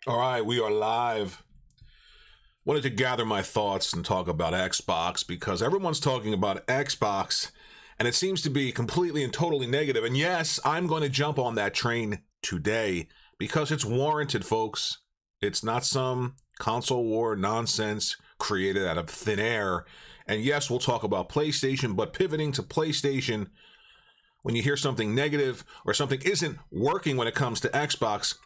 All right, we are live. Wanted to gather my thoughts and talk about Xbox because everyone's talking about Xbox and it seems to be completely and totally negative. And yes, I'm going to jump on that train today because it's warranted, folks. It's not some console war nonsense created out of thin air. And yes, we'll talk about PlayStation, but pivoting to PlayStation, when you hear something negative or something isn't working when it comes to Xbox,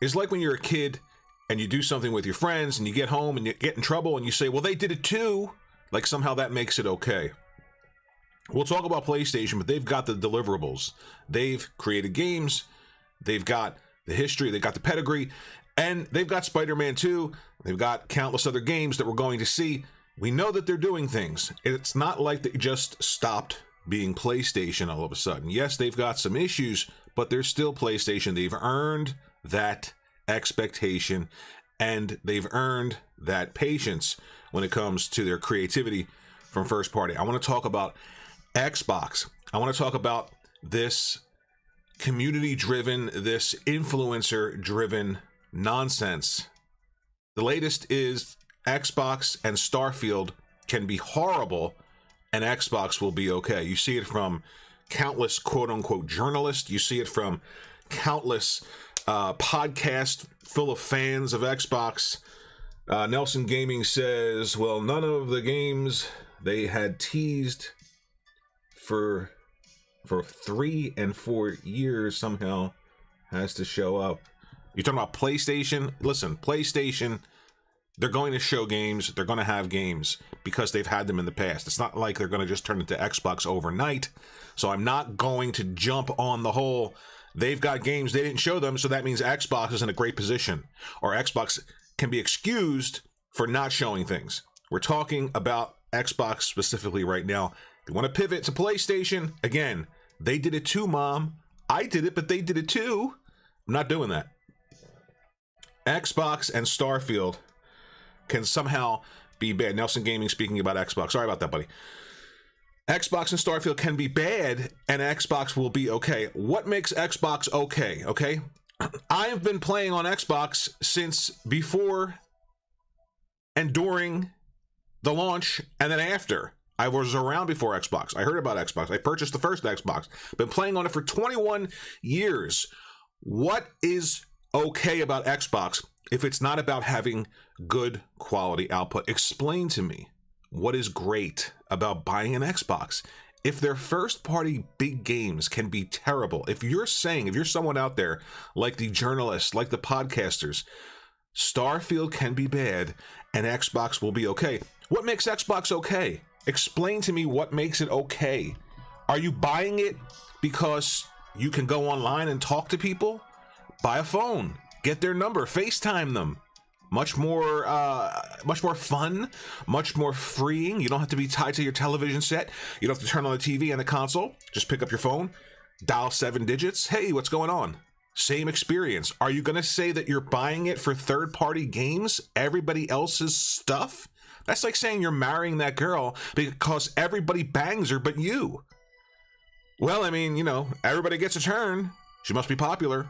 it's like when you're a kid and you do something with your friends and you get home and you get in trouble and you say, well, they did it too. Like somehow that makes it okay. We'll talk about PlayStation, but they've got the deliverables. They've created games. They've got the history. They've got the pedigree. And they've got Spider-Man 2. They've got countless other games that we're going to see. We know that they're doing things. It's not like they just stopped being PlayStation all of a sudden. Yes, they've got some issues, but they're still PlayStation. They've earned that expectation and they've earned that patience when it comes to their creativity from first party. I want to talk about Xbox. I want to talk about this community-driven, this influencer-driven nonsense. The latest is Xbox and Starfield can be horrible and Xbox will be okay. You see it from countless quote-unquote journalists. You see it from countless podcasts full of fans of Xbox. Nelson Gaming says, well, none of the games they had teased for 3 and 4 years somehow has to show up. You're talking about PlayStation? Listen, PlayStation, they're going to show games. They're going to have games because they've had them in the past. It's not like they're going to just turn into Xbox overnight. So I'm not going to jump on the whole, they've got games, they didn't show them, so that means Xbox is in a great position. Or Xbox can be excused for not showing things. We're talking about Xbox specifically right now. If you want to pivot to PlayStation, again, they did it too, Mom. I did it, but they did it too. I'm not doing that. Xbox and Starfield can somehow be bad. Nelson Gaming speaking about Xbox. Sorry about that, buddy. Xbox and Starfield can be bad, and Xbox will be okay. What makes Xbox okay? Okay, I have been playing on Xbox since before and during the launch, and then after. I was around before Xbox. I heard about Xbox. I purchased the first Xbox. Been playing on it for 21 years. What is okay about Xbox? if it's not about having good quality output, explain to me what is great about buying an Xbox. If their first party big games can be terrible, if you're someone out there like the journalists, like the podcasters, Starfield can be bad and Xbox will be okay. What makes Xbox okay? Explain to me what makes it okay. Are you buying it because you can go online and talk to people? Buy a phone, get their number, FaceTime them. Much more fun, much more freeing. You don't have to be tied to your television set. You don't have to turn on the TV and the console. Just pick up your phone, dial 7 digits. Hey, what's going on? Same experience. Are you going to say that you're buying it for third-party games, everybody else's stuff? That's like saying you're marrying that girl because everybody bangs her but you. Well, I mean, everybody gets a turn. She must be popular.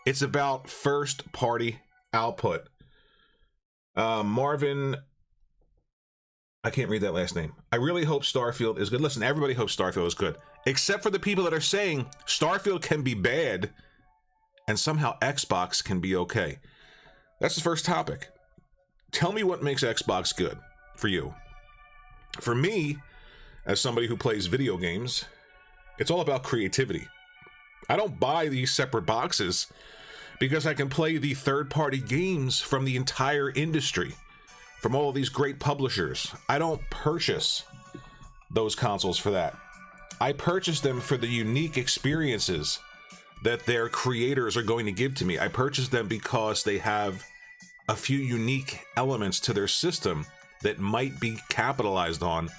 It's about first-party output. Marvin, I can't read that last name. I really hope Starfield is good. Listen, everybody hopes Starfield is good, except for the people that are saying Starfield can be bad and somehow Xbox can be okay. That's the first topic. Tell me what makes Xbox good for you. For me, as somebody who plays video games, it's all about creativity. I don't buy these separate boxes because I can play the third-party games from the entire industry, from all of these great publishers. I don't purchase those consoles for that. I purchase them for the unique experiences that their creators are going to give to me. I purchase them because they have a few unique elements to their system that might be capitalized on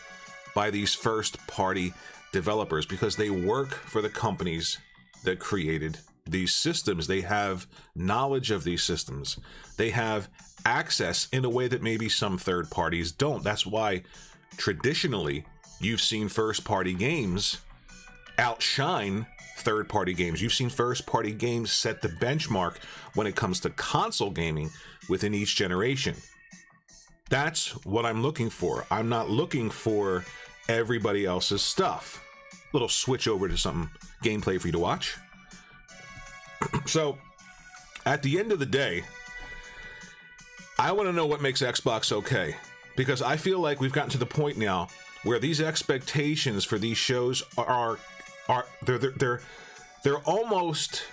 by these first-party developers because they work for the companies that created these systems. They have knowledge of these systems. They have access in a way that maybe some third parties don't. That's why traditionally you've seen first-party games outshine third-party games. You've seen first-party games set the benchmark when it comes to console gaming within each generation. That's what I'm looking for. I'm not looking for everybody else's stuff. Little switch over to some gameplay for you to watch. So, at the end of the day, I want to know what makes Xbox okay, because I feel like we've gotten to the point now where these expectations for these shows are they're almost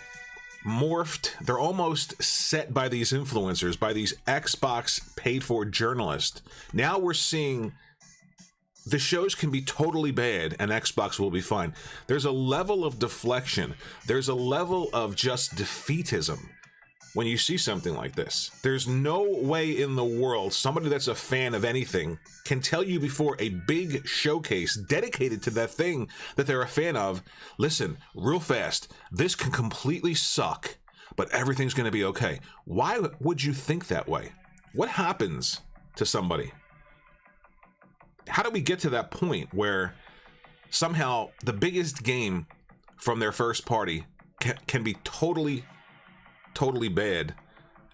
morphed. They're almost set by these influencers, by these Xbox paid for journalists. Now we're seeing the shows can be totally bad and Xbox will be fine. There's a level of deflection. There's a level of just defeatism when you see something like this. There's no way in the world somebody that's a fan of anything can tell you before a big showcase dedicated to that thing that they're a fan of, listen, real fast, this can completely suck, but everything's going to be okay. Why would you think that way? What happens to somebody? How do we get to that point where somehow the biggest game from their first party can be totally bad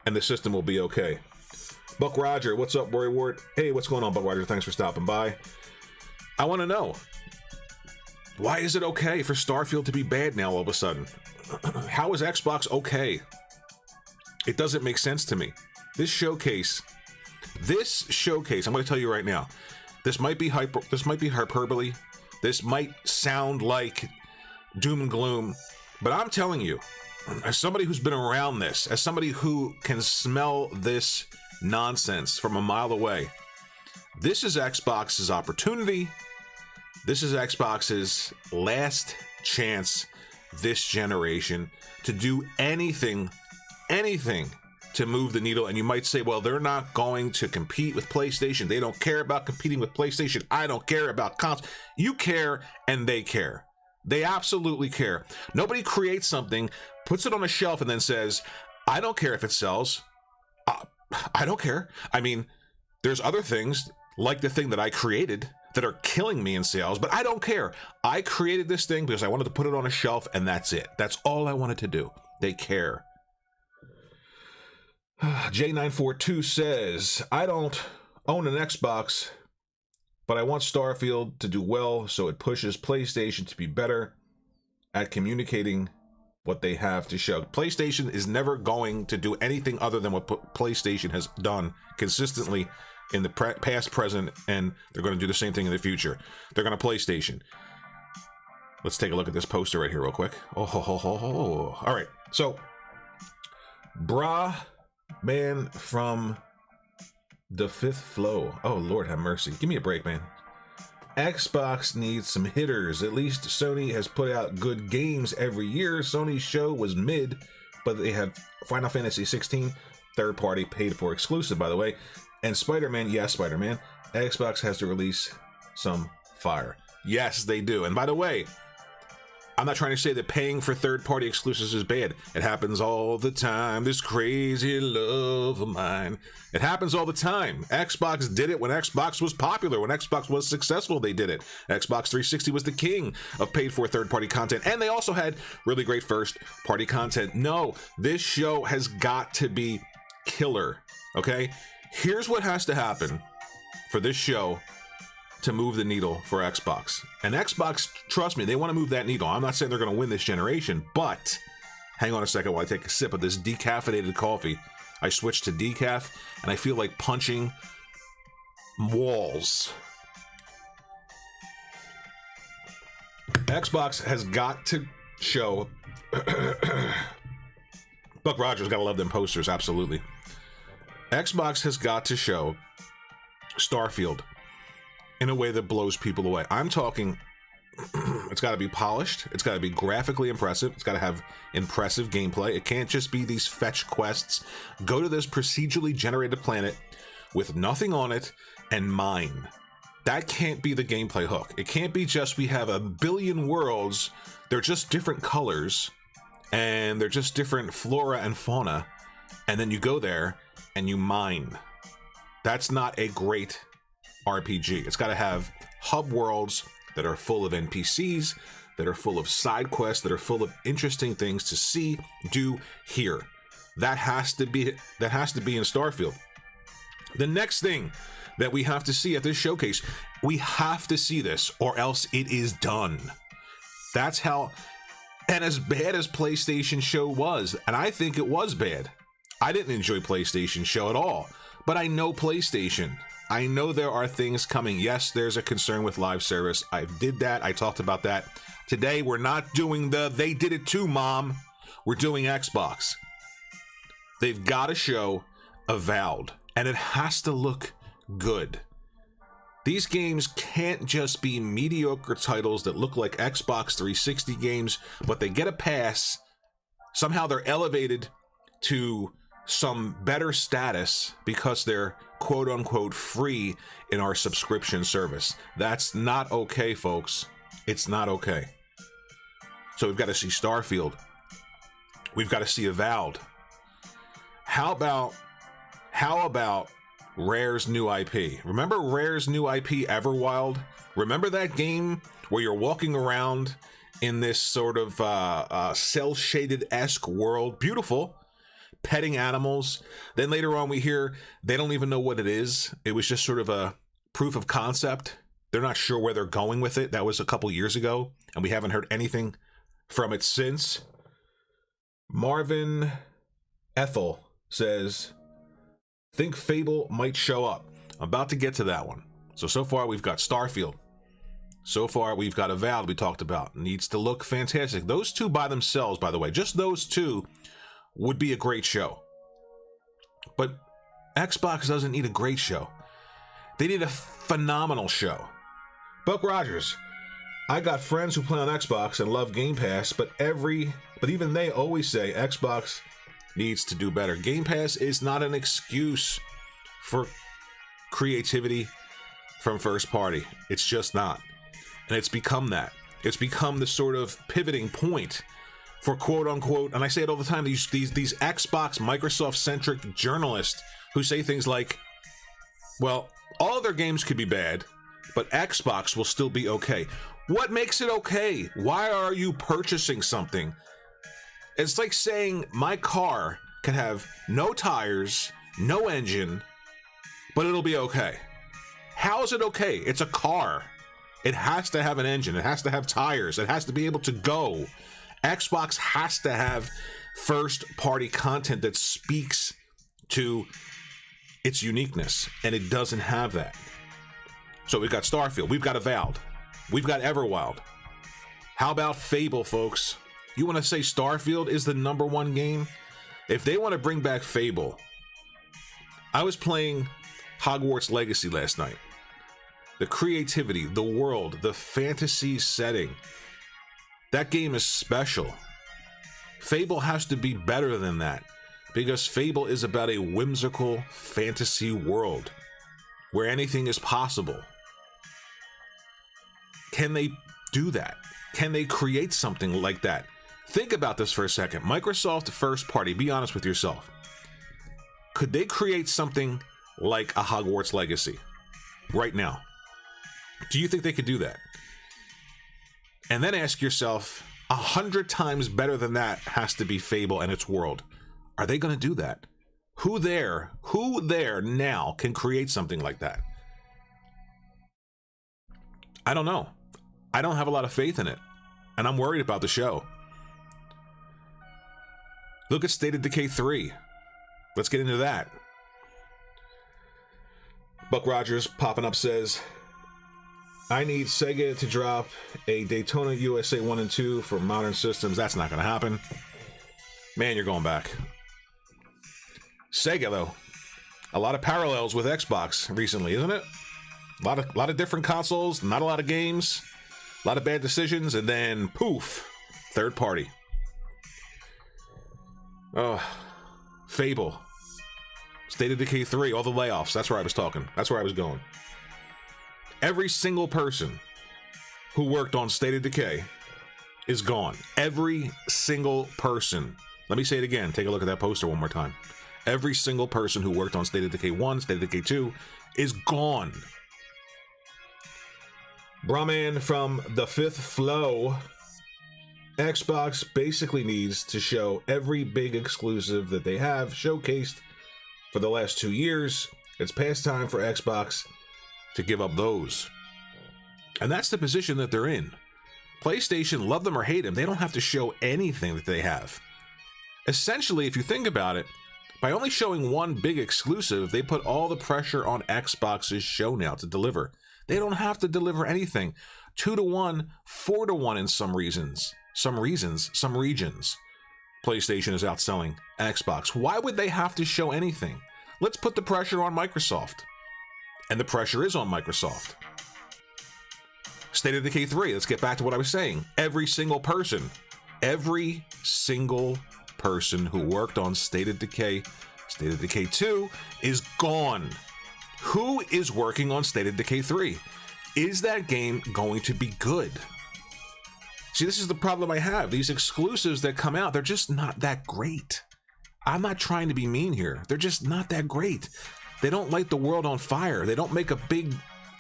and the system will be okay? Buck Roger, what's up, Rory Ward? Hey, what's going on, Buck Roger? Thanks for stopping by. I want to know, why is it okay for Starfield to be bad now all of a sudden? How is Xbox okay? It doesn't make sense to me. This showcase, I'm going to tell you right now, this might be hyperbole. This might sound like doom and gloom, but I'm telling you, as somebody who's been around this, as somebody who can smell this nonsense from a mile away, this is Xbox's opportunity. This is Xbox's last chance this generation to do anything to move the needle. And you might say, well, they're not going to compete with PlayStation. They don't care about competing with PlayStation. I don't care about consoles. You care, and they care. They absolutely care. Nobody creates something, puts it on a shelf, and then says, I don't care if it sells. I don't care. I mean, there's other things like the thing that I created that are killing me in sales, but I don't care. I created this thing because I wanted to put it on a shelf, and that's it. That's all I wanted to do. They care. J942 says, I don't own an Xbox, but I want Starfield to do well, so it pushes PlayStation to be better at communicating what they have to show. PlayStation is never going to do anything other than what PlayStation has done consistently in the past, present, and they're going to do the same thing in the future. They're going to PlayStation. Let's take a look at this poster right here real quick. All right. So, Bra Man from the Fifth Flow. Oh, Lord have mercy. Give me a break, man. Xbox needs some hitters. At least Sony has put out good games every year. Sony's show was mid, but they have Final Fantasy 16, third party, paid for exclusive, by the way. And Spider-Man, yes, Spider-Man. Xbox has to release some fire. Yes, they do. And by the way, I'm not trying to say that paying for third-party exclusives is bad. It happens all the time. This crazy love of mine. It happens all the time. Xbox did it when Xbox was popular. When Xbox was successful, they did it. Xbox 360 was the king of paid-for third-party content. And they also had really great first-party content. No, this show has got to be killer, okay? Here's what has to happen for this show to move the needle for Xbox. And Xbox, trust me, they want to move that needle. I'm not saying they're going to win this generation, but hang on a second while I take a sip of this decaffeinated coffee. I switched to decaf, and I feel like punching walls. Xbox has got to show... Buck Rogers, gotta love them posters, absolutely. Xbox has got to show Starfield in a way that blows people away. I'm talking, it's got to be polished. It's got to be graphically impressive. It's got to have impressive gameplay. It can't just be these fetch quests. Go to this procedurally generated planet with nothing on it and mine. That can't be the gameplay hook. It can't be just we have a billion worlds. They're just different colors and they're just different flora and fauna. And then you go there and you mine. That's not a great RPG. It's got to have hub worlds that are full of NPCs, that are full of side quests, that are full of interesting things to see, do, hear. That has to be in Starfield. The next thing that we have to see at this showcase, we have to see this or else it is done. That's how, and as bad as PlayStation show was, and I think it was bad. I didn't enjoy PlayStation show at all, but I know PlayStation. I know there are things coming. Yes, there's a concern with live service. I did that. I talked about that. Today, we're not doing the they did it too, Mom. We're doing Xbox. They've got to show Avowed, and it has to look good. These games can't just be mediocre titles that look like Xbox 360 games, but they get a pass. Somehow they're elevated to some better status because they're quote unquote free in our subscription service. That's not okay, folks. It's not okay. So we've got to see Starfield. We've got to see Avowed. How about Rare's new IP? Remember Rare's new IP, Everwild? Remember that game where you're walking around in this sort of cel-shaded-esque world? Beautiful. Petting animals. Then later on we hear they don't even know what it is. It was just sort of a proof of concept. They're not sure where they're going with it. That was a couple years ago, and we haven't heard anything from it since. Marvin Ethel says, think Fable might show up. I'm about to get to that one. So far we've got Starfield. So far we've got Avowed we talked about. Needs to look fantastic. Those two by themselves, by the way, just those two would be a great show. But Xbox doesn't need a great show. They need a phenomenal show. Buck Rogers, I got friends who play on Xbox and love Game Pass, but even they always say Xbox needs to do better. Game Pass is not an excuse for creativity from first party. It's just not. And it's become that. It's become the sort of pivoting point for quote unquote, and I say it all the time, these Xbox, Microsoft-centric journalists who say things like, well, all their games could be bad, but Xbox will still be okay. What makes it okay? Why are you purchasing something? It's like saying my car can have no tires, no engine, but it'll be okay. How is it okay? It's a car. It has to have an engine. It has to have tires. It has to be able to go. Xbox has to have first-party content that speaks to its uniqueness, and it doesn't have that. So we've got Starfield, we've got Avowed, we've got Everwild. How about Fable, folks? You want to say Starfield is the #1 game? If they want to bring back Fable, I was playing Hogwarts Legacy last night. The creativity, the world, the fantasy setting, that game is special. Fable has to be better than that, because Fable is about a whimsical fantasy world where anything is possible. Can they do that? Can they create something like that? Think about this for a second. Microsoft first party, be honest with yourself. Could they create something like a Hogwarts Legacy right now? Do you think they could do that? And then ask yourself, 100 times better than that has to be Fable and its world. Are they going to do that? Who there now can create something like that? I don't know. I don't have a lot of faith in it, and I'm worried about the show. Look at State of Decay 3. Let's get into that. Buck Rogers popping up says, I need Sega to drop a Daytona USA 1 and 2 for modern systems. That's not going to happen. Man, you're going back. Sega, though. A lot of parallels with Xbox recently, isn't it? A lot of different consoles, not a lot of games, a lot of bad decisions, and then poof, third party. Oh, Fable. State of Decay 3, all the layoffs. That's where I was talking. That's where I was going. Every single person who worked on State of Decay is gone. Every single person. Let me say it again. Take a look at that poster one more time. Every single person who worked on State of Decay 1, State of Decay 2 is gone. Brahman from The Fifth Flow. Xbox basically needs to show every big exclusive that they have showcased for the last 2 years. It's past time for Xbox to give up those. And that's the position that they're in. PlayStation, love them or hate them, they don't have to show anything that they have. Essentially, if you think about it, by only showing one big exclusive, they put all the pressure on Xbox's show now to deliver. They don't have to deliver anything. 2-1, 4-1 in some regions. PlayStation is outselling Xbox. Why would they have to show anything? Let's put the pressure on Microsoft. And the pressure is on Microsoft. State of Decay 3, let's get back to what I was saying. Every single person who worked on State of Decay 2 is gone. Who is working on State of Decay 3? Is that game going to be good? See, this is the problem I have. These exclusives that come out, they're just not that great. I'm not trying to be mean here. They're just not that great. They don't light the world on fire. They don't make a big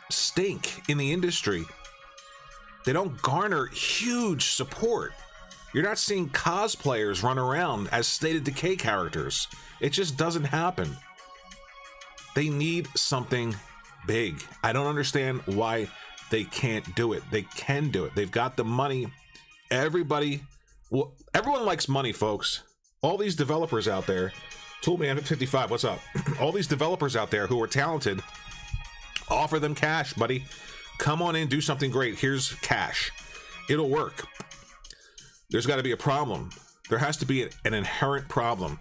stink in the industry. They don't garner huge support. You're not seeing cosplayers run around as State of Decay characters. It just doesn't happen. They need something big. I don't understand why they can't do it. They can do it. They've got the money. Everyone likes money, folks. All these developers out there, Toolman at 55, what's up? All these developers out there who are talented, offer them cash, buddy. Come on in, do something great. Here's cash. It'll work. There's got to be a problem. There has to be an inherent problem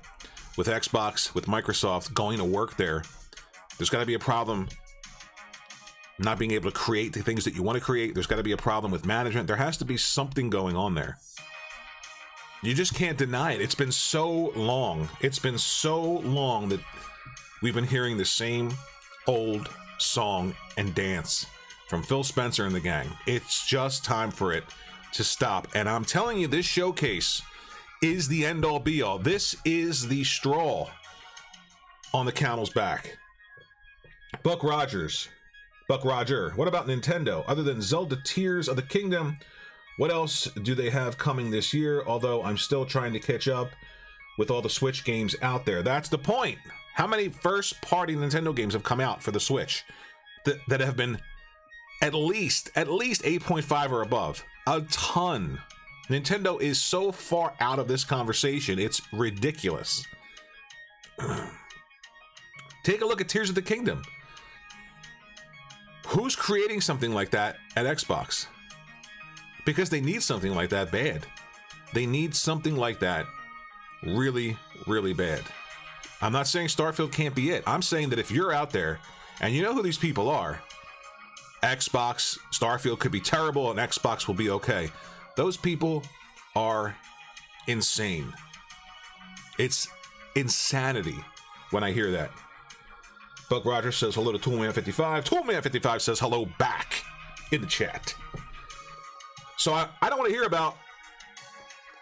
with Xbox, with Microsoft going to work there. There's got to be a problem not being able to create the things that you want to create. There's got to be a problem with management. There has to be something going on there. You just can't deny it. It's been so long. It's been so long that we've been hearing the same old song and dance from Phil Spencer and the gang. It's just time for it to stop. And I'm telling you, this showcase is the end-all be-all. This is the straw on the camel's back. Buck Roger, what about Nintendo? Other than Zelda Tears of the Kingdom, what else do they have coming this year? Although I'm still trying to catch up with all the Switch games out there. That's the point. How many first-party Nintendo games have come out for the Switch that have been at least 8.5 or above? A ton. Nintendo is so far out of this conversation, it's ridiculous. Take a look at Tears of the Kingdom. Who's creating something like that at Xbox? Because they need something like that bad. They need something like that really, really bad. I'm not saying Starfield can't be it. I'm saying that if you're out there and you know who these people are, Xbox, Starfield could be terrible and Xbox will be okay. Those people are insane. It's insanity when I hear that. Buck Rogers says hello to Toolman55. Toolman55 says hello back in the chat. So I don't want to hear about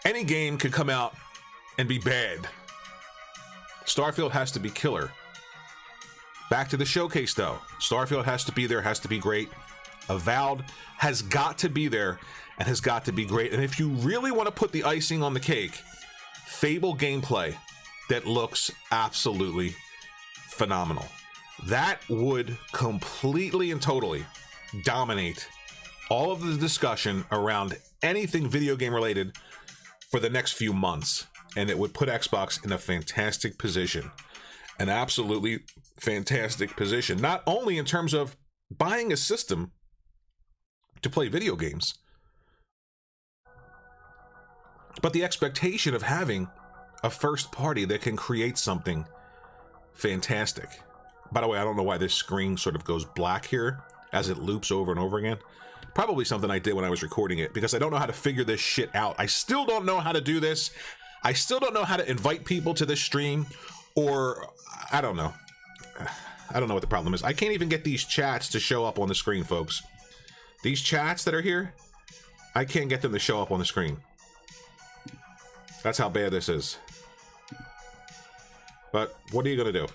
any game could come out and be bad. Starfield has to be killer. Back to the showcase though. Starfield has to be there, has to be great. Avowed has got to be there and has got to be great. And if you really want to put the icing on the cake, Fable gameplay that looks absolutely phenomenal. That would completely and totally dominate all of the discussion around anything video game related for the next few months. And it would put Xbox in a fantastic position. An absolutely fantastic position. Not only in terms of buying a system to play video games, but the expectation of having a first party that can create something fantastic. By the way, I don't know why this screen sort of goes black here as it loops over and over again. Probably something I did when I was recording it, because I don't know how to figure this shit out. I still don't know how to do this. I still don't know how to invite people to this stream, or I don't know. I don't know what the problem is. I can't even get these chats to show up on the screen, folks. These chats that are here, I can't get them to show up on the screen. That's how bad this is. But what are you gonna do?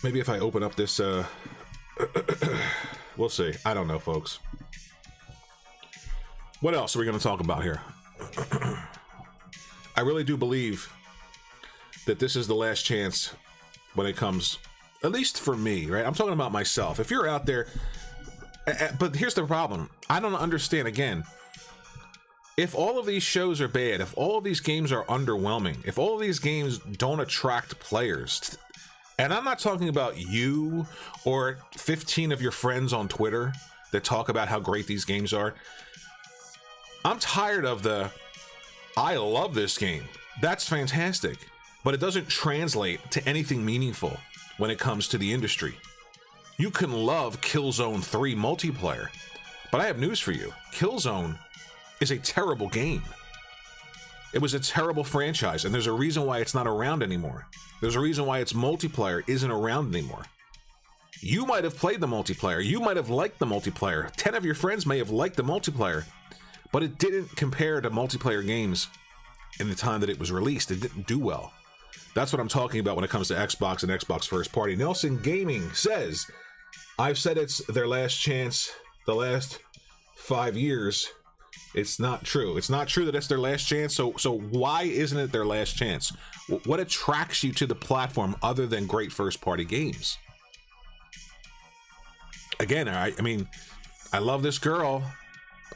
Maybe if I open up this, we'll see. I don't know, folks. What else are we gonna talk about here? I really do believe that this is the last chance when it comes, at least for me, right? I'm talking about myself. If you're out there, but here's the problem. I don't understand, again, if all of these shows are bad, if all of these games are underwhelming, if all of these games don't attract players, and I'm not talking about you or 15 of your friends on Twitter that talk about how great these games are. I'm tired of the, I love this game. That's fantastic. But it doesn't translate to anything meaningful when it comes to the industry. You can love Killzone 3 multiplayer, but I have news for you. Killzone is a terrible game. It was a terrible franchise, and there's a reason why it's not around anymore. There's a reason why its multiplayer isn't around anymore. You might have played the multiplayer. You might have liked the multiplayer. 10 of your friends may have liked the multiplayer, but it didn't compare to multiplayer games in the time that it was released. It didn't do well. That's what I'm talking about when it comes to Xbox and Xbox first party. Nelson Gaming says, I've said it's their last chance the last 5 years. It's not true. It's not true that it's their last chance. So why isn't it their last chance? What attracts you to the platform other than great first party games? Again, I mean, I love this girl.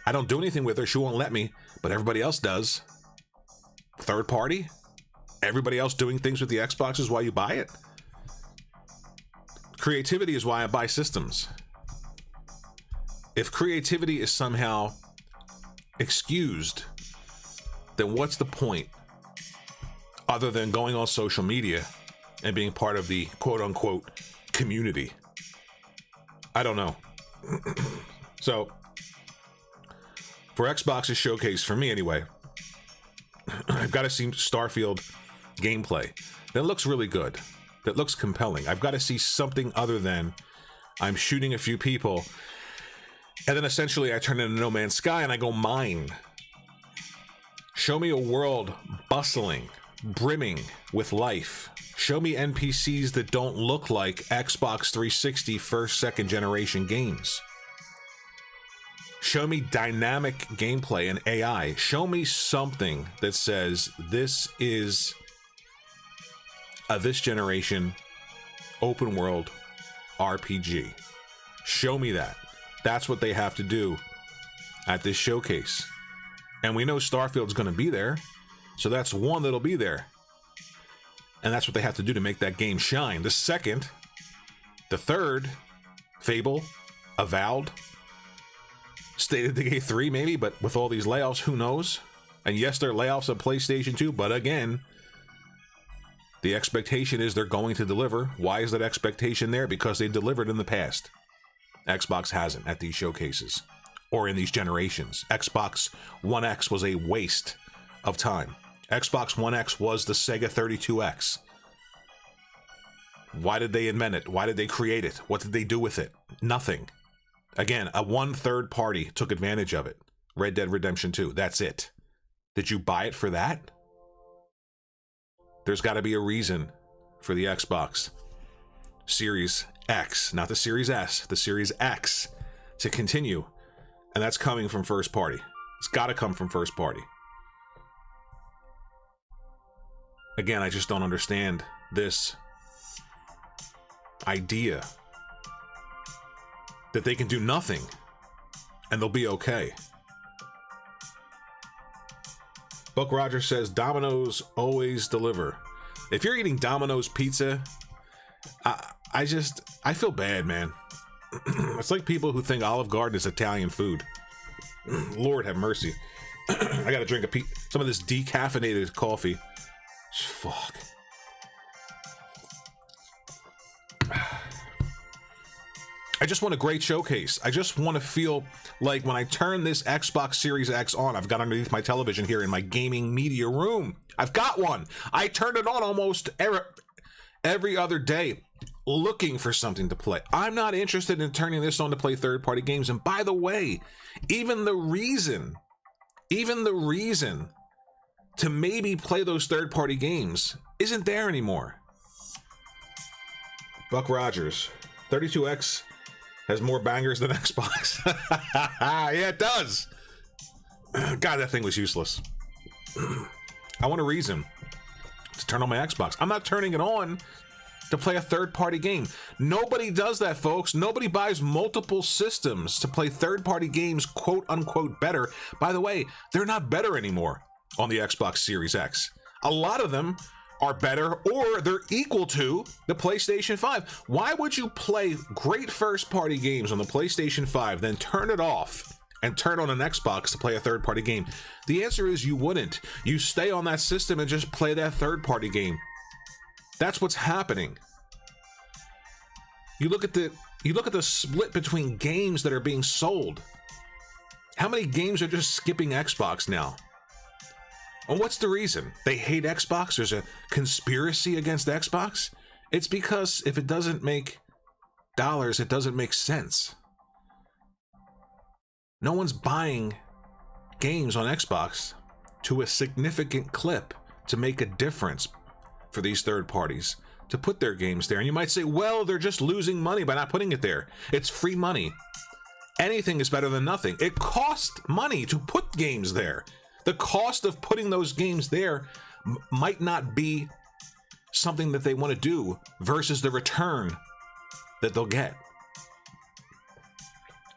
I don't do anything with her. She won't let me, but everybody else does. Third party? Everybody else doing things with the Xbox is why you buy it. Creativity is why I buy systems. If creativity is somehow excused, then what's the point other than going on social media and being part of the quote-unquote community? I don't know. So, for Xbox's showcase, for me anyway, I've got to see Starfield gameplay that looks really good, that looks compelling. I've got to see something other than I'm shooting a few people and then essentially I turn into No Man's Sky and I go mine. Show me a world bustling, brimming with life. Show me NPCs that don't look like Xbox 360 first, second generation games. Show me dynamic gameplay and AI. Show me something that says this is a this generation open world RPG. Show me that. That's what they have to do at this showcase. And we know Starfield's going to be there. So that's one that'll be there. And that's what they have to do to make that game shine. The second, the third, Fable, Avowed, State of Decay 3 maybe, but with all these layoffs, who knows? And yes, there are layoffs at PlayStation 2, but again, the expectation is they're going to deliver. Why is that expectation there? Because they delivered in the past. Xbox hasn't at these showcases or in these generations. Xbox One X was a waste of time. Xbox One X was the Sega 32X. Why did they invent it? Why did they create it? What did they do with it? Nothing. Again, a one-third party took advantage of it. Red Dead Redemption 2, that's it. Did you buy it for that? There's got to be a reason for the Xbox Series X, not the Series S, the Series X, to continue. And that's coming from first party. It's got to come from first party. Again, I just don't understand this idea that they can do nothing and they'll be okay. Buck Rogers says Domino's always deliver. If you're eating Domino's pizza, I feel bad, man. It's like people who think Olive Garden is Italian food. Lord have mercy. I gotta drink some of this decaffeinated coffee. Fuck. I just want a great showcase. I just want to feel like when I turn this Xbox Series X on, I've got underneath my television here in my gaming media room. I've got one. I turn it on almost every other day looking for something to play. I'm not interested in turning this on to play third-party games. And by the way, even the reason to maybe play those third-party games isn't there anymore. Buck Rogers, 32X has more bangers than Xbox. Yeah, it does. God, that thing was useless. I want a reason to turn on my Xbox. I'm not turning it on to play a third-party game. Nobody does that, folks. Nobody buys multiple systems to play third-party games, quote-unquote, better. By the way, they're not better anymore on the Xbox Series X. A lot of them are better or they're equal to the PlayStation 5. Why would you play great first-party games on the PlayStation 5, then turn it off and turn on an Xbox to play a third-party game? The answer is you wouldn't. You stay on that system and just play that third-party game. That's what's happening. You look at the split between games that are being sold. How many games are just skipping Xbox now? And what's the reason? They hate Xbox? There's a conspiracy against Xbox? It's because if it doesn't make dollars, it doesn't make sense. No one's buying games on Xbox to a significant clip to make a difference for these third parties to put their games there. And you might say, well, they're just losing money by not putting it there. It's free money. Anything is better than nothing. It costs money to put games there. The cost of putting those games there might not be something that they want to do versus the return that they'll get.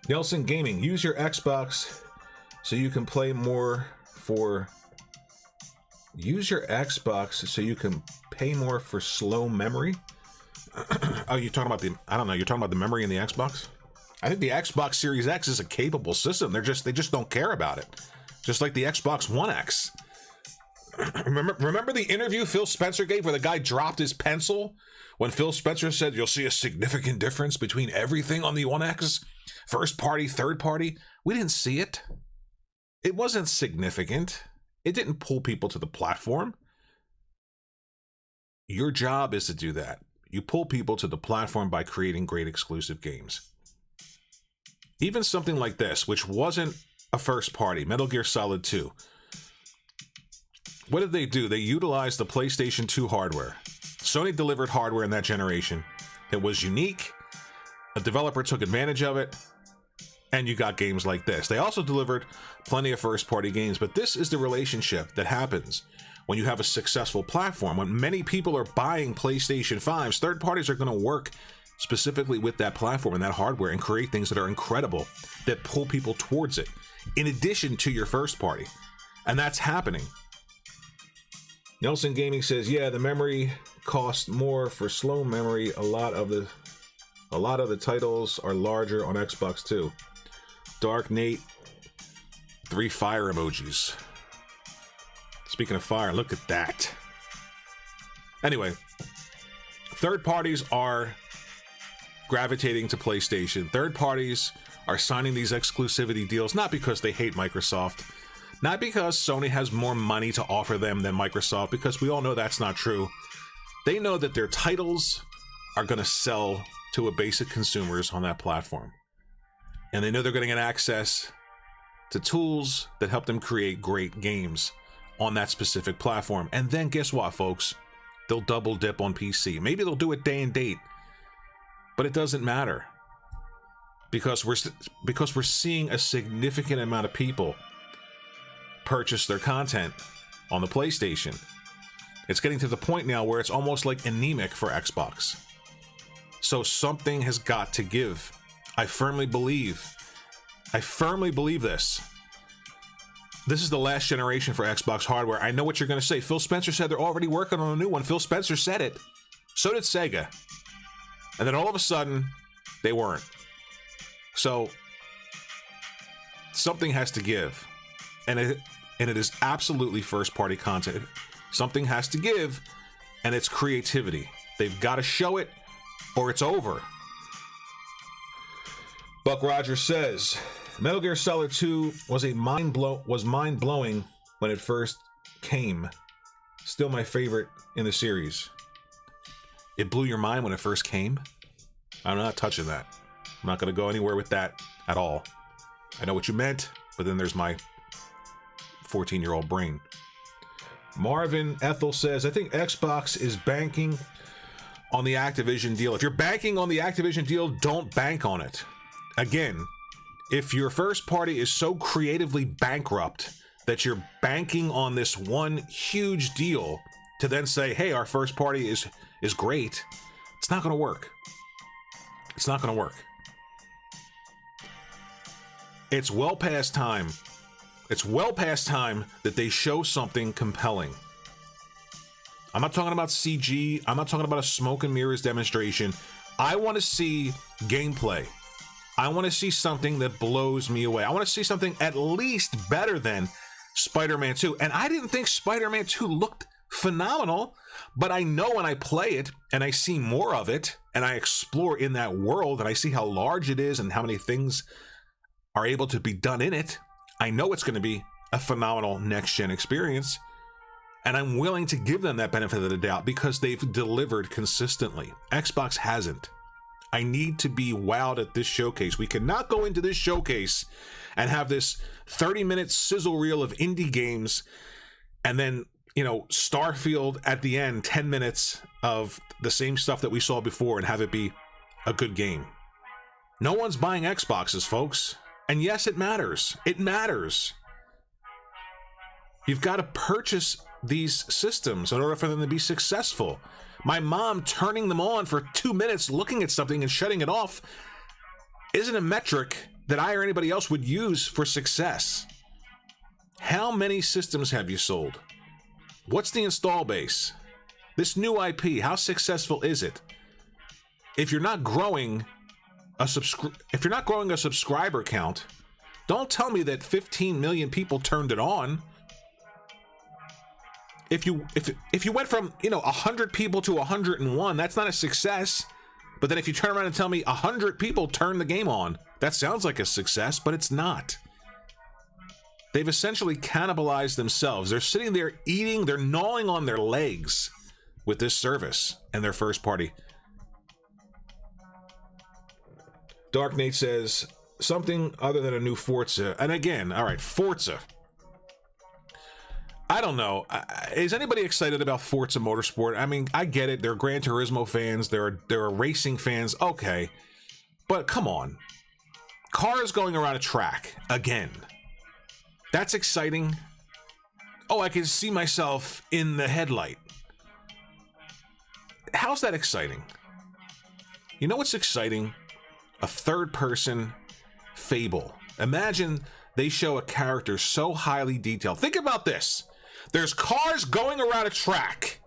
Nelson Gaming, use your Xbox so you can play more for... Use your Xbox so you can pay more for slow memory? Oh, you're talking about you're talking about the memory in the Xbox? I think the Xbox Series X is a capable system. They just don't care about it. Just like the Xbox One X. Remember the interview Phil Spencer gave where the guy dropped his pencil? When Phil Spencer said, you'll see a significant difference between everything on the One X? First party, third party? We didn't see it. It wasn't significant. It didn't pull people to the platform. Your job is to do that. You pull people to the platform by creating great exclusive games. Even something like this, which wasn't a first party, Metal Gear Solid 2. What did they do? They utilized the PlayStation 2 hardware. Sony delivered hardware in that generation. It was unique. A developer took advantage of it. And you got games like this. They also delivered plenty of first-party games, but this is the relationship that happens when you have a successful platform. When many people are buying PlayStation 5s, third parties are going to work specifically with that platform and that hardware, and create things that are incredible, that pull people towards it, in addition to your first party. And that's happening. Nelson Gaming says, yeah, the memory costs more for slow memory. A lot of the titles are larger on Xbox too. Dark Nate, 3 fire emojis. Speaking of fire, look at that. Anyway, third parties are gravitating to PlayStation. Third parties are signing these exclusivity deals, not because they hate Microsoft, not because Sony has more money to offer them than Microsoft, because we all know that's not true. They know that their titles are going to sell to a base of consumers on that platform. And they know they're going to get access to tools that help them create great games on that specific platform. And then guess what, folks? They'll double dip on PC. Maybe they'll do it day and date, but it doesn't matter, because we're seeing a significant amount of people purchase their content on the PlayStation. It's getting to the point now where it's almost like anemic for Xbox. So something has got to give. I firmly believe this. This is the last generation for Xbox hardware. I know what you're going to say. Phil Spencer said they're already working on a new one. Phil Spencer said it. So did Sega. And then all of a sudden, they weren't. So something has to give. And it is absolutely first-party content. Something has to give, and it's creativity. They've got to show it, or it's over. Buck Rogers says, Metal Gear Solid 2 was mind-blowing when it first came. Still my favorite in the series. It blew your mind when it first came? I'm not touching that. I'm not going to go anywhere with that at all. I know what you meant, but then there's my 14-year-old brain. Marvin Ethel says, I think Xbox is banking on the Activision deal. If you're banking on the Activision deal, don't bank on it. Again, if your first party is so creatively bankrupt that you're banking on this one huge deal to then say, hey, our first party is great, it's not going to work. It's not going to work. It's well past time. It's well past time that they show something compelling. I'm not talking about CG. I'm not talking about a smoke and mirrors demonstration. I want to see gameplay. I want to see something that blows me away. I want to see something at least better than Spider-Man 2. And I didn't think Spider-Man 2 looked phenomenal, but I know when I play it and I see more of it and I explore in that world and I see how large it is and how many things are able to be done in it, I know it's going to be a phenomenal next-gen experience. And I'm willing to give them that benefit of the doubt because they've delivered consistently. Xbox hasn't. I need to be wowed at this showcase. We cannot go into this showcase and have this 30-minute sizzle reel of indie games and then, Starfield at the end, 10 minutes of the same stuff that we saw before and have it be a good game. No one's buying Xboxes, folks. And yes, it matters. It matters. You've got to purchase these systems in order for them to be successful. My mom turning them on for 2 minutes, looking at something and shutting it off isn't a metric that I or anybody else would use for success. How many systems have you sold? What's the install base? This new IP, how successful is it? If you're not growing a subscriber count, don't tell me that 15 million people turned it on. If you went from 100 people to 101, that's not a success. But then if you turn around and tell me 100 people turned the game on, that sounds like a success, but it's not. They've essentially cannibalized themselves. They're sitting there eating, they're gnawing on their legs with this service and their first party. Dark Nate says something other than a new Forza. And again, all right, Forza. I don't know. Is anybody excited about Forza Motorsport? I mean, I get it. They're Gran Turismo fans. There are racing fans. Okay. But come on. Cars going around a track again. That's exciting. Oh, I can see myself in the headlight. How's that exciting? You know what's exciting? A third-person Fable. Imagine they show a character so highly detailed. Think about this. There's cars going around a track,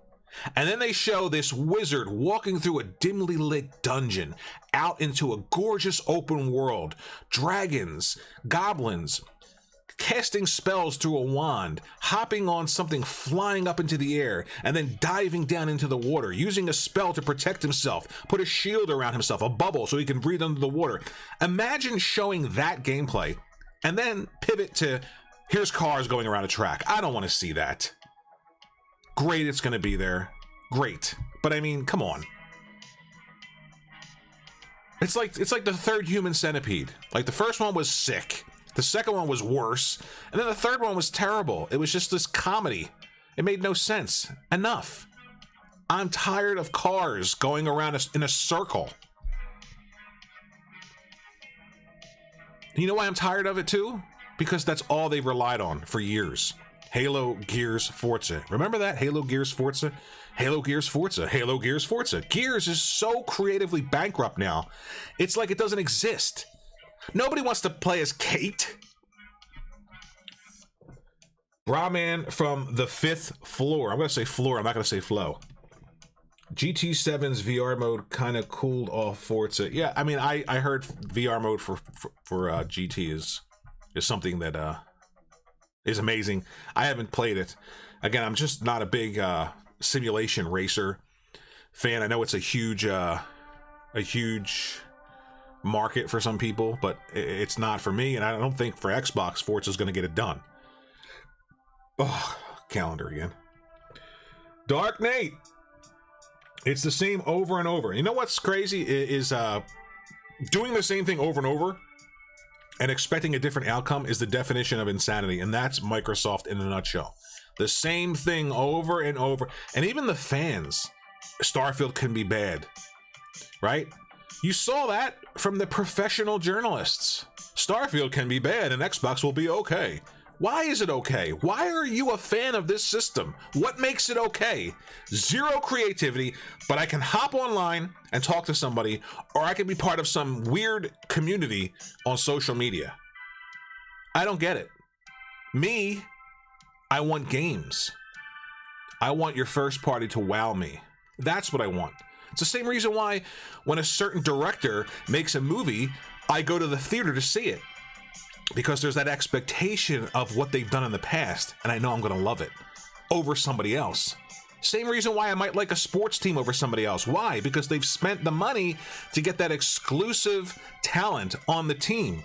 and then they show this wizard walking through a dimly lit dungeon out into a gorgeous open world. Dragons, goblins, casting spells through a wand, hopping on something flying up into the air, and then diving down into the water, using a spell to protect himself, put a shield around himself, a bubble so he can breathe under the water. Imagine showing that gameplay and then pivot to, here's cars going around a track. I don't want to see that. Great, it's going to be there. Great. But I mean, come on. It's like the third Human Centipede. Like, the first one was sick. The second one was worse. And then the third one was terrible. It was just this comedy. It made no sense. Enough. I'm tired of cars going around in a circle. You know why I'm tired of it too? Because that's all they've relied on for years. Halo, Gears, Forza. Remember that? Halo, Gears, Forza? Halo, Gears, Forza. Halo, Gears, Forza. Gears is so creatively bankrupt now. It's like it doesn't exist. Nobody wants to play as Kate. Brahman from the 5th floor. I'm going to say floor. I'm not going to say flow. GT7's VR mode kind of cooled off Forza. Yeah, I mean, I heard VR mode for GT is something that is amazing. I haven't played it. Again, I'm just not a big simulation racer fan. I know it's a huge market for some people, but it's not for me, and I don't think for Xbox, Forza is going to get it done. Oh, calendar again. Dark Nate. It's the same over and over. You know what's crazy is doing the same thing over and over and expecting a different outcome is the definition of insanity, and that's Microsoft in a nutshell. The same thing over and over, and even the fans. Starfield can be bad, right? You saw that from the professional journalists. Starfield can be bad and Xbox will be okay. Why is it okay? Why are you a fan of this system? What makes it okay? Zero creativity, but I can hop online and talk to somebody, or I can be part of some weird community on social media. I don't get it. Me, I want games. I want your first party to wow me. That's what I want. It's the same reason why when a certain director makes a movie, I go to the theater to see it. Because there's that expectation of what they've done in the past, and I know I'm going to love it over somebody else. Same reason why I might like a sports team over somebody else. Why? Because they've spent the money to get that exclusive talent on the team.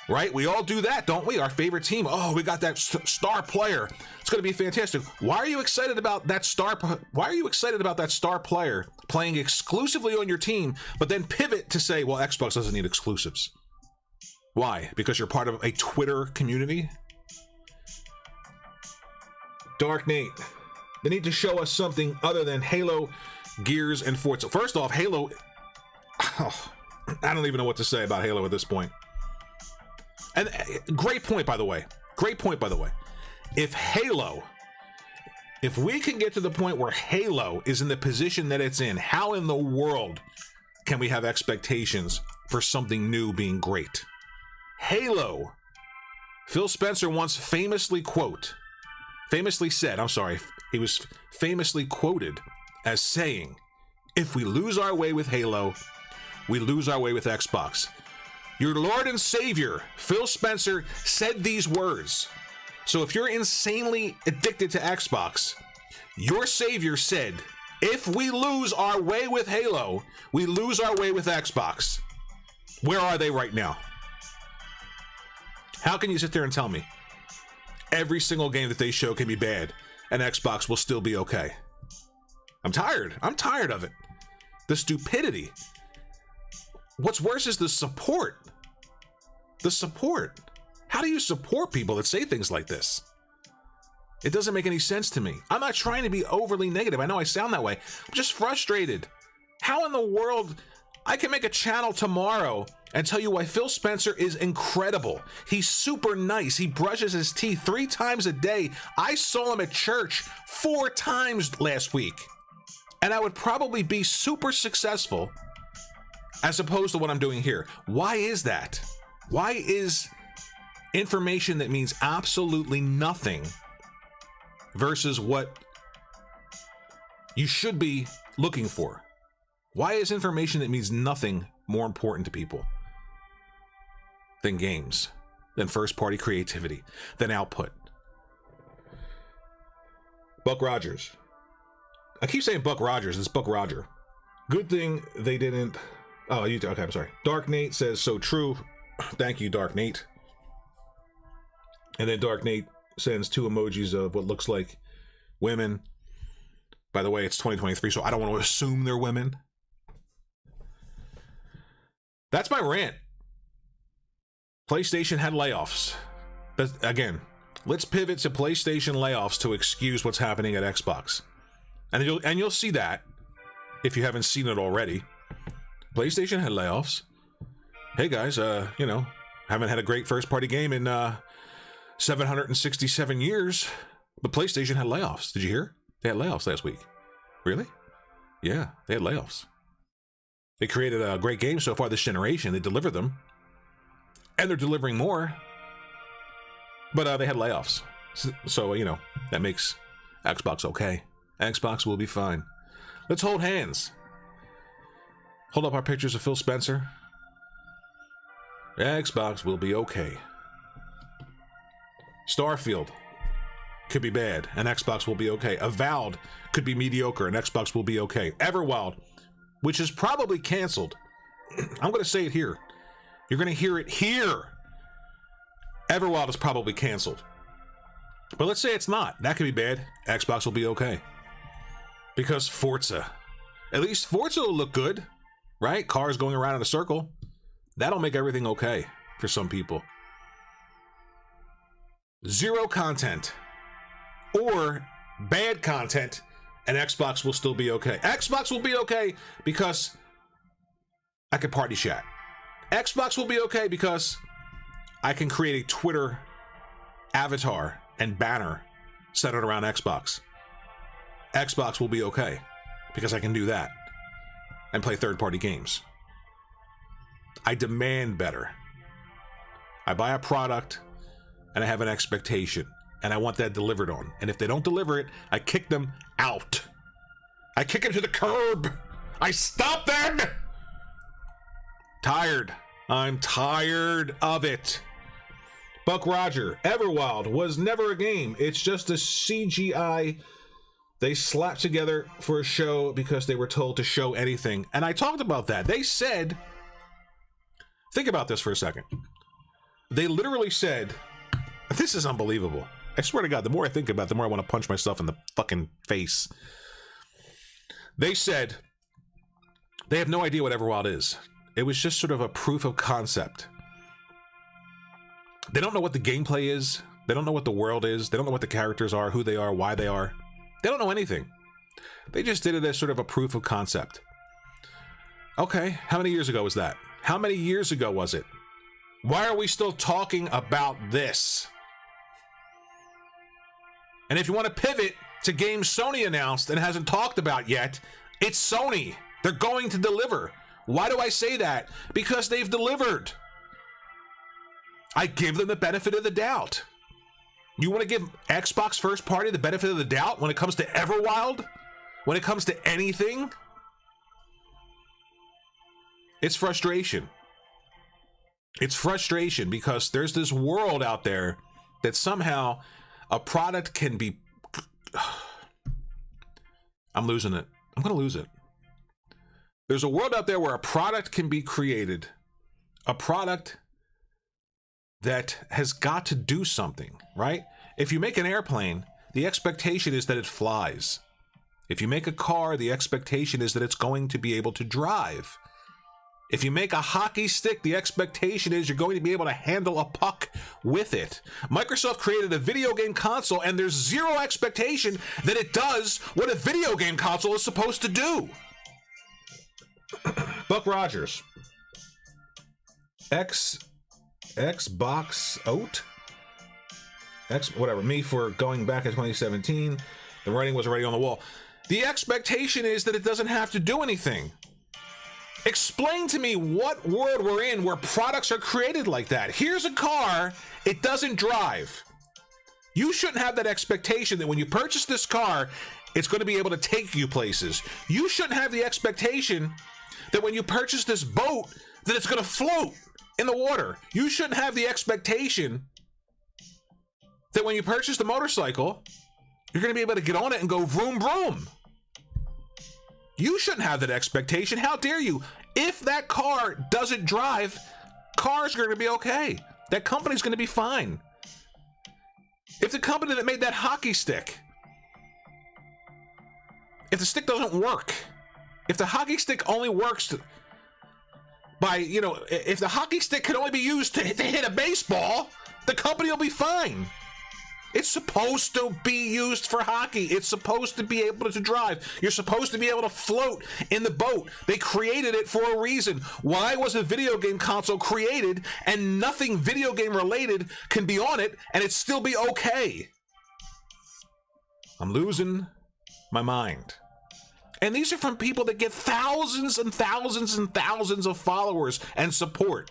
Right? We all do that, don't we? Our favorite team. Oh, we got that star player. It's going to be fantastic. Why are you excited about that star? Why are you excited about that star player playing exclusively on your team, but then pivot to say, well, Xbox doesn't need exclusives? Why? Because you're part of a Twitter community? Dark Nate. They need to show us something other than Halo, Gears, and Forza. First off, Halo... Oh, I don't even know what to say about Halo at this point. And great point, by the way. Great point, by the way. If we can get to the point where Halo is in the position that it's in, how in the world can we have expectations for something new being great? Halo. Phil Spencer once famously said, he was famously quoted as saying, if we lose our way with Halo, we lose our way with Xbox. Your Lord and Savior, Phil Spencer, said these words. So if you're insanely addicted to Xbox, your Savior said, if we lose our way with Halo, we lose our way with Xbox. Where are they right now? How can you sit there and tell me every single game that they show can be bad and Xbox will still be okay? I'm tired. I'm tired of it. The stupidity. What's worse is the support. The support. How do you support people that say things like this? It doesn't make any sense to me. I'm not trying to be overly negative. I know I sound that way. I'm just frustrated. How in the world... I can make a channel tomorrow and tell you why Phil Spencer is incredible. He's super nice. He brushes his teeth 3 times a day. I saw him at church 4 times last week. And I would probably be super successful as opposed to what I'm doing here. Why is that? Why is information that means absolutely nothing versus what you should be looking for? Why is information that means nothing more important to people than games, than first-party creativity, than output? Buck Rogers. I keep saying Buck Rogers. It's Buck Roger. Good thing they didn't... Oh, you... Okay, I'm sorry. Dark Nate says, so true. Thank you, Dark Nate. And then Dark Nate sends 2 emojis of what looks like women. By the way, it's 2023, so I don't want to assume they're women. That's my rant. PlayStation had layoffs. But again, let's pivot to PlayStation layoffs to excuse what's happening at Xbox. And you'll see that if you haven't seen it already. PlayStation had layoffs. Hey guys, haven't had a great first-party game in 767 years, but PlayStation had layoffs. Did you hear? They had layoffs last week. Really? Yeah, they had layoffs. They created a great game so far this generation. They delivered them. And they're delivering more. But they had layoffs. So, that makes Xbox okay. Xbox will be fine. Let's hold hands. Hold up our pictures of Phil Spencer. Xbox will be okay. Starfield could be bad, and Xbox will be okay. Avowed could be mediocre, and Xbox will be okay. Everwild, which is probably canceled. I'm going to say it here. You're going to hear it here. Everwild is probably canceled. But let's say it's not. That could be bad. Xbox will be okay. Because Forza. At least Forza will look good, right? Cars going around in a circle. That'll make everything okay for some people. Zero content or bad content, and Xbox will still be okay. Xbox will be okay because I can party chat. Xbox will be okay because I can create a Twitter avatar and banner centered around Xbox. Xbox will be okay because I can do that and play third-party games. I demand better. I buy a product and I have an expectation and I want that delivered on. And if they don't deliver it, I kick them out. I kick them to the curb. I stop them. Tired. I'm tired of it. Buck Roger, Everwild was never a game. It's just a CGI they slapped together for a show because they were told to show anything. And I talked about that. They said, think about this for a second. They literally said, this is unbelievable. I swear to God, the more I think about it, the more I want to punch myself in the fucking face. They said they have no idea what Everwild is. It was just sort of a proof of concept. They don't know what the gameplay is. They don't know what the world is. They don't know what the characters are, who they are, why they are. They don't know anything. They just did it as sort of a proof of concept. Okay, how many years ago was that? How many years ago was it? Why are we still talking about this? And if you want to pivot to games Sony announced and hasn't talked about yet, it's Sony. They're going to deliver. Why do I say that? Because they've delivered. I give them the benefit of the doubt. You want to give Xbox first party the benefit of the doubt when it comes to Everwild? When it comes to anything? It's frustration. It's frustration because there's this world out there that somehow a product can be... I'm losing it. I'm going to lose it. There's a world out there where a product can be created. A product that has got to do something, right? If you make an airplane, the expectation is that it flies. If you make a car, the expectation is that it's going to be able to drive. If you make a hockey stick, the expectation is you're going to be able to handle a puck with it. Microsoft created a video game console, and there's zero expectation that it does what a video game console is supposed to do. Buck Rogers. Xbox Oat? Whatever, me for going back in 2017. The writing was already on the wall. The expectation is that it doesn't have to do anything. Explain to me what world we're in where products are created like that. Here's a car, it doesn't drive. You shouldn't have that expectation that when you purchase this car, it's going to be able to take you places. You shouldn't have the expectation that when you purchase this boat, that it's going to float in the water. You shouldn't have the expectation that when you purchase the motorcycle, you're going to be able to get on it and go vroom vroom. You shouldn't have that expectation. How dare you? If that car doesn't drive, cars are going to be okay. That company's going to be fine. If the company that made that hockey stick, if the stick doesn't work, if the hockey stick only works by, if the hockey stick can only be used to hit a baseball, the company will be fine. It's supposed to be used for hockey. It's supposed to be able to drive. You're supposed to be able to float in the boat. They created it for a reason. Why was a video game console created and nothing video game related can be on it and it still be okay? I'm losing my mind. And these are from people that get thousands and thousands and thousands of followers and support.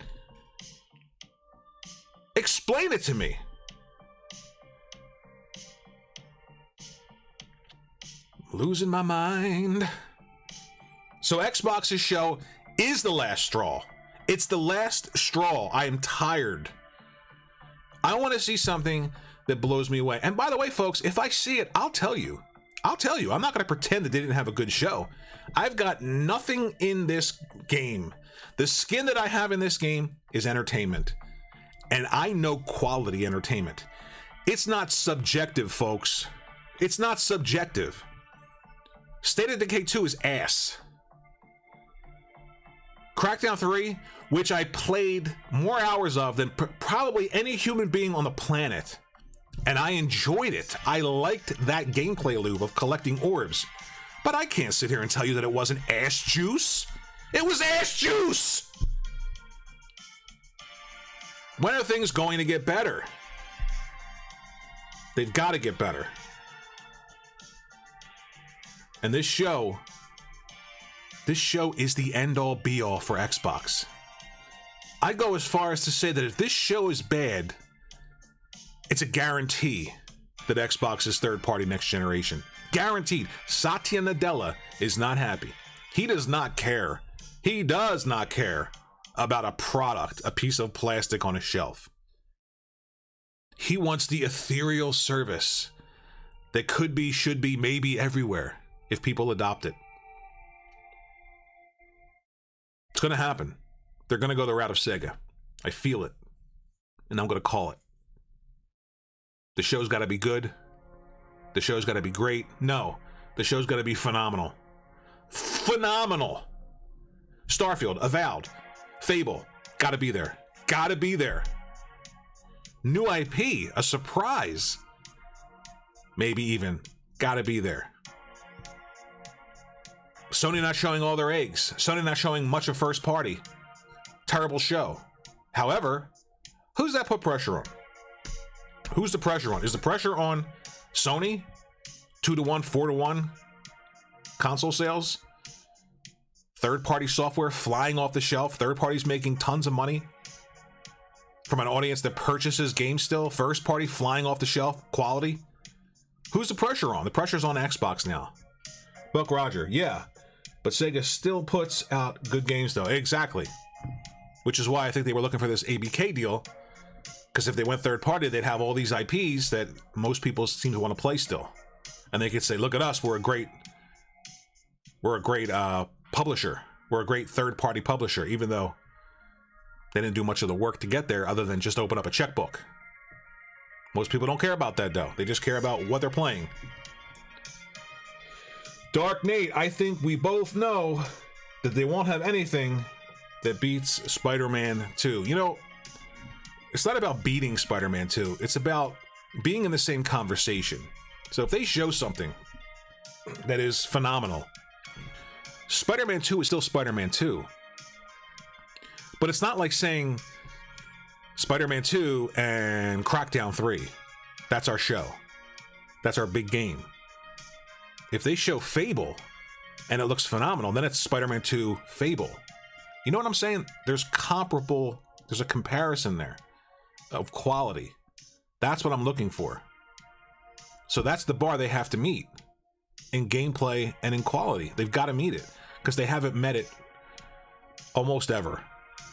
Explain it to me. Losing my mind. So Xbox's show is the last straw. It's the last straw. I am tired. I want to see something that blows me away. And by the way, folks, if I see it, I'll tell you. I'm not going to pretend that they didn't have a good show. I've got nothing in this game. The skin that I have in this game is entertainment. And I know quality entertainment. It's not subjective, folks. It's not subjective. State of Decay 2 is ass. Crackdown 3, which I played more hours of than probably any human being on the planet. And I enjoyed it. I liked that gameplay loop of collecting orbs. But I can't sit here and tell you that it wasn't ass juice. It was ass juice! When are things going to get better? They've got to get better. And this show is the end-all be-all for Xbox. I go as far as to say that if this show is bad, it's a guarantee that Xbox is third-party next generation. Guaranteed. Satya Nadella is not happy. He does not care. He does not care about a product, a piece of plastic on a shelf. He wants the ethereal service that could be, should be, maybe everywhere if people adopt it. It's going to happen. They're going to go the route of Sega. I feel it. And I'm going to call it. The show's got to be good. The show's got to be great. No, the show's got to be phenomenal. Phenomenal. Starfield, Avowed, Fable, got to be there. Got to be there. New IP, a surprise. Maybe even. Got to be there. Sony not showing all their eggs. Sony not showing much of first party. Terrible show. However, who's that put pressure on? Who's the pressure on? Is the pressure on Sony? 2-to-1, 4-to-1 console sales? Third-party software flying off the shelf? Third parties making tons of money from an audience that purchases games still? First party flying off the shelf? Quality? Who's the pressure on? The pressure's on Xbox now. Buck Roger, yeah. But Sega still puts out good games, though. Exactly. Which is why I think they were looking for this ABK deal. Because if they went third party, they'd have all these IPs that most people seem to want to play still. And they could say, look at us, we're a great publisher. We're a great third party publisher, even though they didn't do much of the work to get there other than just open up a checkbook. Most people don't care about that, though. They just care about what they're playing. Dark Nate, I think we both know that they won't have anything that beats Spider-Man 2. You know, it's not about beating Spider-Man 2. It's about being in the same conversation. So if they show something that is phenomenal, Spider-Man 2 is still Spider-Man 2. But it's not like saying Spider-Man 2 and Crackdown 3. That's our show. That's our big game. If they show Fable and it looks phenomenal, then it's Spider-Man 2 Fable. You know what I'm saying? There's a comparison there of quality. That's what I'm looking for. So that's the bar they have to meet in gameplay and in quality. They've got to meet it because they haven't met it almost ever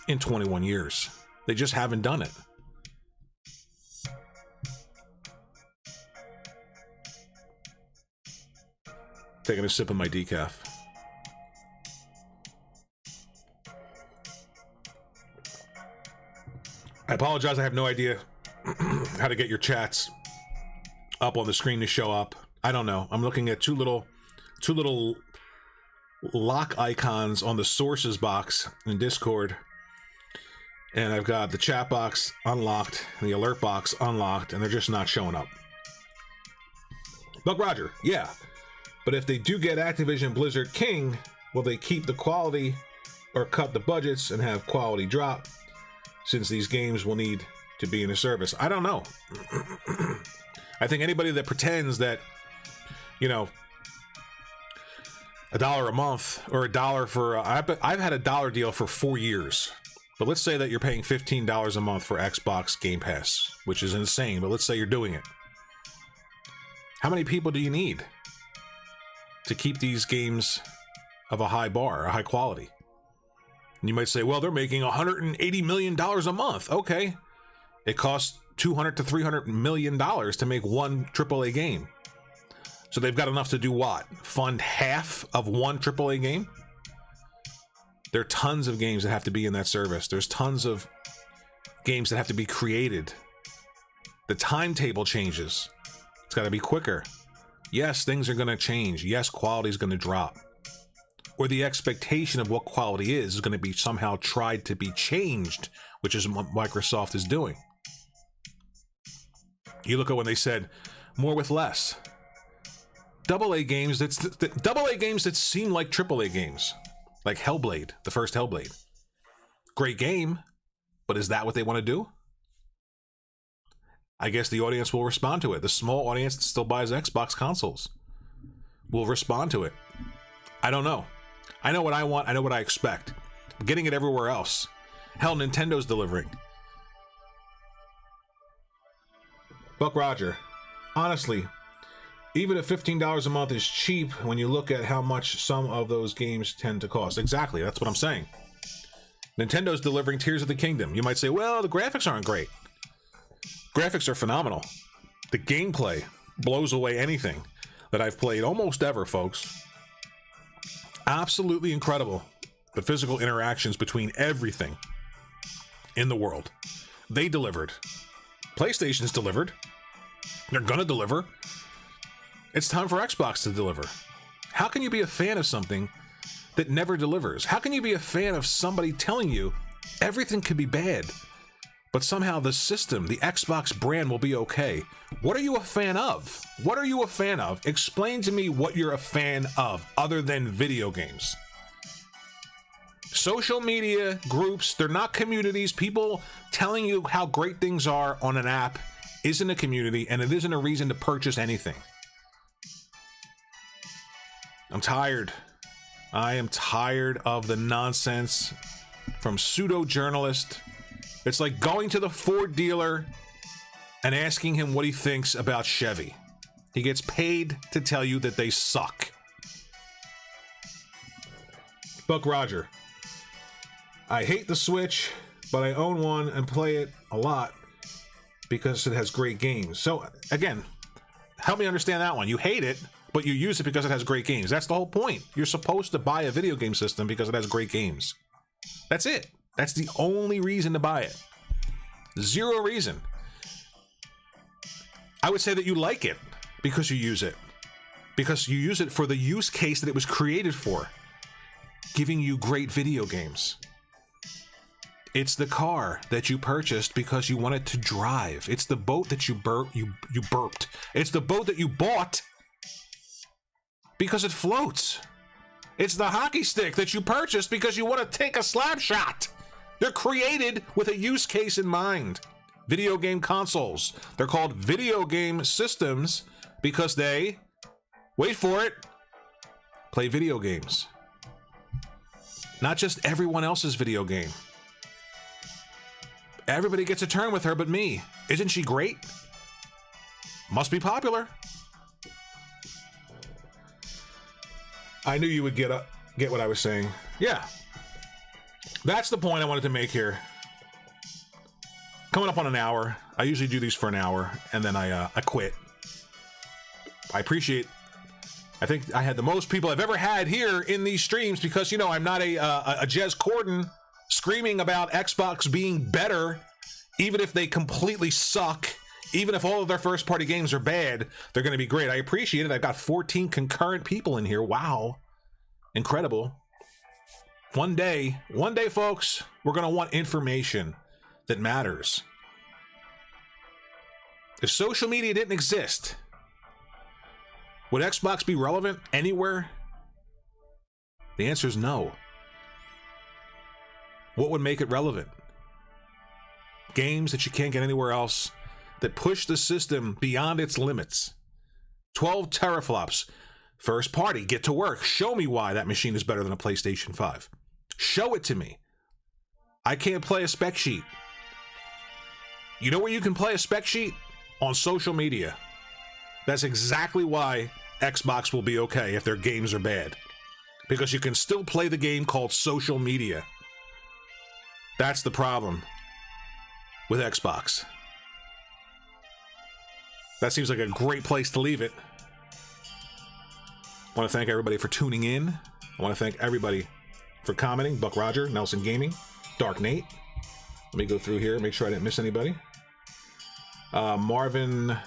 in 21 years. They just haven't done it. Taking a sip of my decaf. I apologize. I have no idea how to get your chats up on the screen to show up. I don't know. I'm looking at two little lock icons on the sources box in Discord, and I've got the chat box unlocked and the alert box unlocked, and they're just not showing up. Buck Roger, yeah. But if they do get Activision Blizzard King, will they keep the quality or cut the budgets and have quality drop, since these games will need to be in a service? I don't know. I think anybody that pretends that, you know, $1 a month or $1 for I've had a $1 deal for 4 years, but let's say that you're paying $15 a month for Xbox Game Pass, which is insane, but let's say you're doing it. How many people do you need to keep these games of a high bar, a high quality? And you might say, well, they're making $180 million a month. Okay. It costs $200 to $300 million to make one AAA game. So they've got enough to do what? Fund half of one AAA game? There are tons of games that have to be in that service. There's tons of games that have to be created. The timetable changes. It's got to be quicker. Yes, things are going to change. Yes, quality is going to drop. Or the expectation of what quality is going to be somehow tried to be changed, which is what Microsoft is doing. You look at when they said more with less. AA games that seem like AAA games, like Hellblade, the first Hellblade. Great game, but is that what they want to do? I guess the audience will respond to it. The small audience that still buys Xbox consoles will respond to it. I don't know. I know what I want. I know what I expect. I'm getting it everywhere else. Hell, Nintendo's delivering. Buck Roger, honestly, even if $15 a month is cheap when you look at how much some of those games tend to cost. Exactly, that's what I'm saying. Nintendo's delivering Tears of the Kingdom. You might say, well, the graphics aren't great. Graphics are phenomenal. The gameplay blows away anything that I've played almost ever, folks. Absolutely incredible. The physical interactions between everything in the world. They delivered. PlayStation's delivered. They're gonna deliver. It's time for Xbox to deliver. How can you be a fan of something that never delivers? How can you be a fan of somebody telling you everything could be bad, but somehow the system, the Xbox brand, will be okay? What are you a fan of? What are you a fan of? Explain to me what you're a fan of other than video games. Social media groups, they're not communities. People telling you how great things are on an app isn't a community, and it isn't a reason to purchase anything. I'm tired. I am tired of the nonsense from pseudo-journalists. It's like going to the Ford dealer and asking him what he thinks about Chevy. He gets paid to tell you that they suck. Buck Roger. I hate the Switch, but I own one and play it a lot because it has great games. So, again, help me understand that one. You hate it, but you use it because it has great games. That's the whole point. You're supposed to buy a video game system because it has great games. That's it. That's the only reason to buy it. Zero reason. I would say that you like it because you use it. Because you use it for the use case that it was created for. Giving you great video games. It's the car that you purchased because you wanted to drive. It's the boat that you burped. It's the boat that you bought because it floats. It's the hockey stick that you purchased because you want to take a slap shot. They're created with a use case in mind. Video game consoles. They're called video game systems because they, wait for it, play video games. Not just everyone else's video game. Everybody gets a turn with her but me. Isn't she great? Must be popular. I knew you would get what I was saying. Yeah. That's the point I wanted to make here. Coming up on an hour. I usually do these for an hour, and then I quit. I appreciate... I think I had the most people I've ever had here in these streams because, you know, I'm not a Jez Corden screaming about Xbox being better, even if they completely suck. Even if all of their first-party games are bad, they're going to be great. I appreciate it. I've got 14 concurrent people in here. Wow. Incredible. One day, folks, we're going to want information that matters. If social media didn't exist, would Xbox be relevant anywhere? The answer is no. What would make it relevant? Games that you can't get anywhere else, that push the system beyond its limits. 12 teraflops. First party, get to work. Show me why that machine is better than a PlayStation 5. Show it to me. I can't play a spec sheet. You know where you can play a spec sheet? On social media. That's exactly why Xbox will be okay if their games are bad. Because you can still play the game called social media. That's the problem with Xbox. That seems like a great place to leave it. I want to thank everybody for tuning in. I want to thank everybody for commenting. Buck Roger, Nelson Gaming, Dark Nate. Let me go through here, make sure I didn't miss anybody. Marvin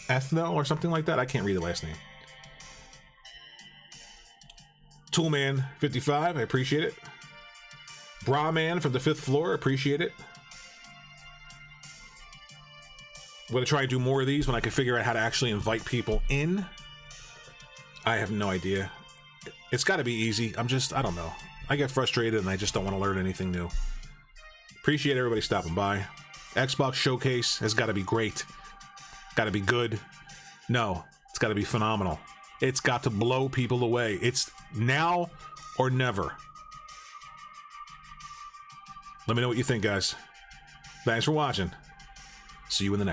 Ethno or something like that. I can't read the last name. Toolman55, I appreciate it. Brahman from the 5th floor, appreciate it. I'm going to try and do more of these when I can figure out how to actually invite people in. I have no idea. It's got to be easy. I don't know. I get frustrated and I just don't want to learn anything new. Appreciate everybody stopping by. Xbox Showcase has got to be great. Got to be good. No, it's got to be phenomenal. It's got to blow people away. It's now or never. Let me know what you think, guys. Thanks for watching. See you in the next